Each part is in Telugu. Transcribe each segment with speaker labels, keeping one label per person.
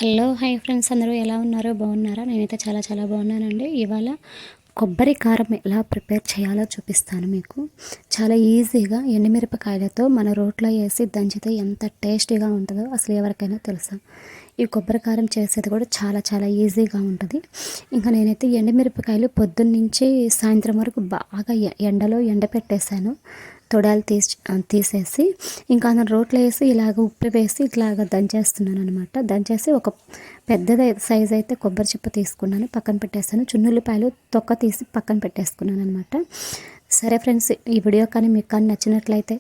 Speaker 1: హలో హాయ్ ఫ్రెండ్స్, అందరూ ఎలా ఉన్నారు? బాగున్నారా? నేనైతే చాలా బాగున్నానండి. ఇవాళ కొబ్బరి కారం ఎలా ప్రిపేర్ చేయాలో చూపిస్తాను మీకు. చాలా ఈజీగా ఎండుమిరపకాయలతో మన రోట్లో వేసి దంచితే ఎంత టేస్టీగా ఉంటుందో అసలు ఎవరికైనా తెలుసా? ఈ కొబ్బరి కారం చేసేది కూడా చాలా ఈజీగా ఉంటుంది. ఇంకా నేనైతే ఎండుమిరపకాయలు పొద్దున్నుంచి సాయంత్రం వరకు బాగా ఎండలో ఎండపెట్టేశాను. తొడాలు తీసేసి ఇంకా అందులో రోట్లో వేసి ఇలాగ ఉప్పు వేసి ఇట్లాగ దంచేస్తున్నాను అనమాట. దంచేసి ఒక పెద్దది సైజ్ అయితే కొబ్బరి చిప్ప తీసుకున్నాను, పక్కన పెట్టేస్తాను. చున్నుల్లిపాయలు తొక్క తీసి పక్కన పెట్టేసుకున్నాను అనమాట. సరే ఫ్రెండ్స్, ఈ వీడియో కానీ మీకు కానీ నచ్చినట్లయితే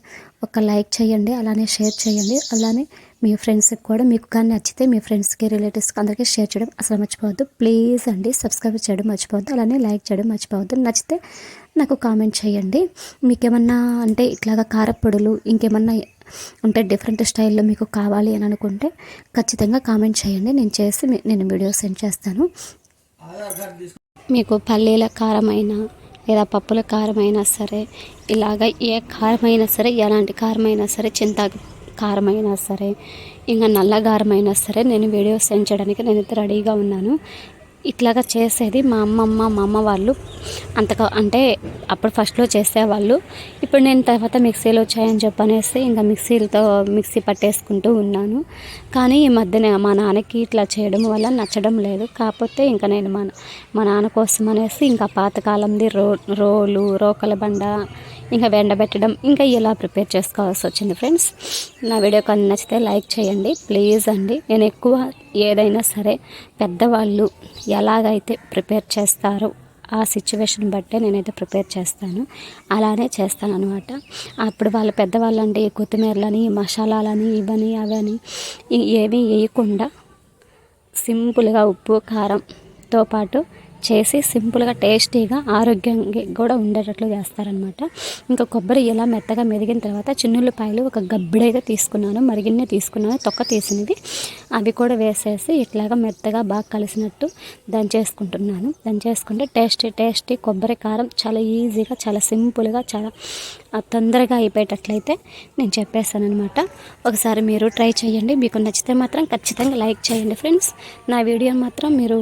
Speaker 1: ఒక లైక్ చేయండి, అలానే షేర్ చేయండి. అలానే మీ ఫ్రెండ్స్కి కూడా మీకు కానీ నచ్చితే మీ ఫ్రెండ్స్కి రిలేటివ్స్కి అందరికీ షేర్ చేయడం అసలు మర్చిపోవద్దు. ప్లీజ్ అండి, సబ్స్క్రైబ్ చేయడం మర్చిపోవద్దు, అలానే లైక్ చేయడం మర్చిపోవద్దు. నచ్చితే నాకు కామెంట్ చేయండి. మీకేమన్నా అంటే ఇట్లాగా కారపొడులు ఇంకేమన్నా ఉంటే డిఫరెంట్ స్టైల్లో మీకు కావాలి అని అనుకుంటే ఖచ్చితంగా కామెంట్ చేయండి. నేను చేసి నేను వీడియో సెండ్ చేస్తాను. మీకు పల్లీల కారమైనా లేదా పప్పుల కారమైనా సరే, ఇలాగ ఏ కారమైనా సరే, ఎలాంటి కారమైనా సరే, చింతాకు కారమైనా సరే, ఇంకా నల్ల కారమైనా సరే నేను వీడియో సెండ్ చేయడానికి నేనైతే రెడీగా ఉన్నాను. ఇట్లాగా చేసేది మా అమ్మ వాళ్ళు అంతగా అంటే అప్పుడు ఫస్ట్లో చేసేవాళ్ళు. ఇప్పుడు నేను తర్వాత మిక్సీలు వచ్చాయని చెప్పనేసి ఇంకా మిక్సీ పట్టేసుకుంటూ ఉన్నాను. కానీ ఈ మధ్యన మా నాన్నకి ఇట్లా చేయడం వల్ల నచ్చడం లేదు. కాకపోతే ఇంకా నేను మా నాన్న కోసం అనేసి ఇంకా పాతకాలంది రోకల బండ ఇంకా ఎండబెట్టడం ఇంకా ఇలా ప్రిపేర్ చేసుకోవాల్సి వచ్చింది. ఫ్రెండ్స్, నా వీడియో కానీ నచ్చితే లైక్ చేయండి ప్లీజ్ అండి. నేను ఎక్కువ ఏదైనా సరే పెద్దవాళ్ళు ఎలాగైతే ప్రిపేర్ చేస్తారో ఆ సిచ్యువేషన్ బట్టే నేనైతే ప్రిపేర్ చేస్తాను, అలానే చేస్తాను అనమాట. అప్పుడు వాళ్ళ పెద్దవాళ్ళు అంటే ఈ కొత్తిమీరలని, మసాలాలని, ఇవని అవని ఏమీ వేయకుండా సింపుల్గా ఉప్పు కారంతో పాటు చేసి సింపుల్గా టేస్టీగా ఆరోగ్యంగా కూడా ఉండేటట్లు చేస్తారనమాట. ఇంకా కొబ్బరి ఇలా మెత్తగా మెదిగిన తర్వాత చిన్నుల్లిపాయలు ఒక గబ్బిడైతే తీసుకున్నాను, మరిగిన్నే తీసుకున్నాను, తొక్క తీసినది. అవి కూడా వేసేసి ఇట్లాగా మెత్తగా బాగా కలిసినట్టు దంచేసుకుంటున్నాను. దంచేసుకుంటే టేస్టీ కొబ్బరి కారం చాలా ఈజీగా, చాలా సింపుల్గా, చాలా తొందరగా అయిపోయేటట్లయితే నేను చెప్పేస్తాను అనమాట. ఒకసారి మీరు ట్రై చేయండి. మీకు నచ్చితే మాత్రం ఖచ్చితంగా లైక్ చేయండి ఫ్రెండ్స్. నా వీడియో మాత్రం మీరు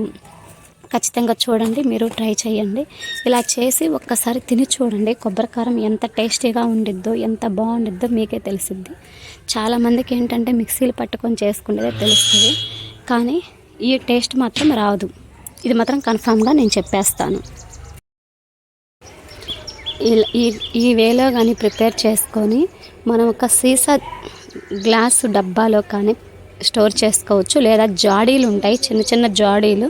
Speaker 1: ఖచ్చితంగా చూడండి, మీరు ట్రై చేయండి. ఇలా చేసి ఒక్కసారి తిని చూడండి. కొబ్బరి కారం ఎంత టేస్టీగా ఉండిద్దో, ఎంత బాగుండిద్దో మీకే తెలిసిద్ది. చాలామందికి ఏంటంటే మిక్సీలు పట్టుకొని చేసుకునేదే తెలుస్తుంది, కానీ ఈ టేస్ట్ మాత్రం రాదు. ఇది మాత్రం కన్ఫామ్గా నేను చెప్పేస్తాను. ఈ వేలో కానీ ప్రిపేర్ చేసుకొని మనం ఒక సీసా గ్లాసు డబ్బాలో కానీ స్టోర్ చేసుకోవచ్చు, లేదా జాడీలు ఉంటాయి, చిన్న జాడీలు,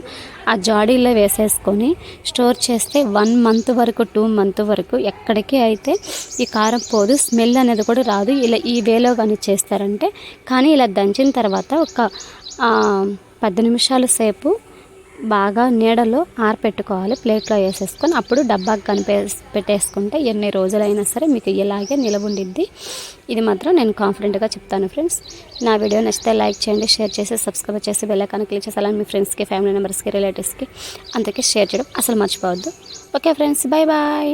Speaker 1: ఆ జాడీలో వేసేసుకొని స్టోర్ చేస్తే 1 month వరకు 2 months వరకు ఎక్కడికి అయితే ఈ కారం పోదు, స్మెల్ అనేది కూడా రాదు. ఇలా ఈ వేలో కానీ చేస్తారంటే. కానీ ఇలా దంచిన తర్వాత ఒక 10 నిమిషాల సేపు బాగా నీడలో ఆరపెట్టుకోవాలి, ప్లేట్లో వేసేసుకొని అప్పుడు డబ్బాకి పెట్టేసుకుంటే ఎన్ని రోజులైనా సరే మీకు ఇలాగే నిలబుండిద్ది. ఇది మాత్రం నేను కాన్ఫిడెంట్గా చెప్తాను ఫ్రెండ్స్. నా వీడియో నచ్చితే లైక్ చేయండి, షేర్ చేసి సబ్స్క్రైబ్ చేసి బెల్ ఐకాన్ క్లిక్ చేసి అలానే మీ ఫ్రెండ్స్కి, ఫ్యామిలీ మెంబర్స్కి, రిలేటివ్స్కి అందరికీ షేర్ చేయడం అసలు మర్చిపోవద్దు. Okay friends, bye.